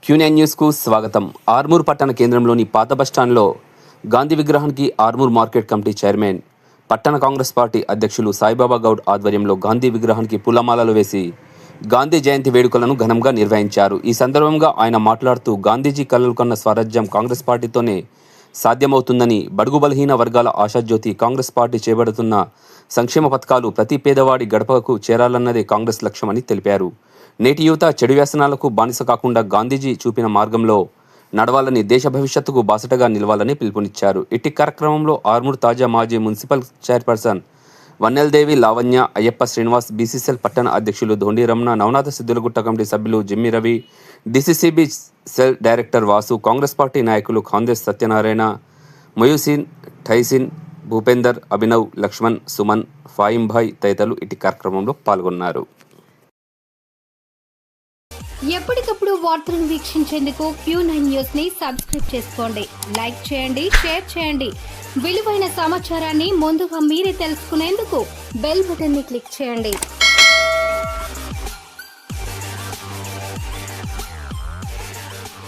Q9 న్యూస్కు స్వాగతం. ఆర్మూర్ పట్టణ కేంద్రంలోని పాత బస్టాండ్లో గాంధీ విగ్రహానికి ఆర్మూర్ మార్కెట్ కమిటీ చైర్మన్, పట్టణ కాంగ్రెస్ పార్టీ అధ్యక్షులు సాయిబాబా గౌడ్ ఆధ్వర్యంలో గాంధీ విగ్రహానికి పూలమాలలు వేసి గాంధీ జయంతి వేడుకలను ఘనంగా నిర్వహించారు. ఈ సందర్భంగా ఆయన మాట్లాడుతూ గాంధీజీ కలలు కన్న స్వరాజ్యం కాంగ్రెస్ పార్టీతోనే సాధ్యమవుతుందని, బడుగు బలహీన వర్గాల ఆశాజ్యోతి కాంగ్రెస్ పార్టీ చేపడుతున్న సంక్షేమ పథకాలు ప్రతి పేదవాడి గడపకు చేరాలన్నదే కాంగ్రెస్ లక్ష్యమని తెలిపారు. నేటి యువత చెడు వ్యసనాలకు బానిస కాకుండా గాంధీజీ చూపిన మార్గంలో నడవాలని, దేశ భవిష్యత్తుకు బాసటగా నిలవాలని పిలుపునిచ్చారు. ఇట్టి కార్యక్రమంలో ఆర్మూర్ తాజా మాజీ municipal chairperson Vanneldevi Lavanya, Ayyappa Srinivas, BCCL పట్టణ అధ్యక్షులు ధోండి రమణ, నవనాథ సిద్ధులగుట్ట కమిటీ సభ్యులు Jimmy Ravi, DCCB cell director Vasu, Congress party నాయకులు ఖాందేశ్ సత్యనారాయణ, మొయూసిన్, ఠైసిన్, భూపేందర్, అభినవ్, లక్ష్మణ్, సుమన్, ఫాయింభాయ్ తదితరులు ఇట్టి కార్యక్రమంలో పాల్గొన్నారు. ఎప్పటికప్పుడు వార్తలను వీక్షించేందుకు Q9 న్యూస్ ని సబ్స్క్రైబ్ చేసుకోండి, లైక్ చేయండి, షేర్ చేయండి. విలువైన సమాచారాన్ని ముందుగా మీరే తెలుసుకునేందుకు బెల్ బటన్ ని క్లిక్ చేయండి.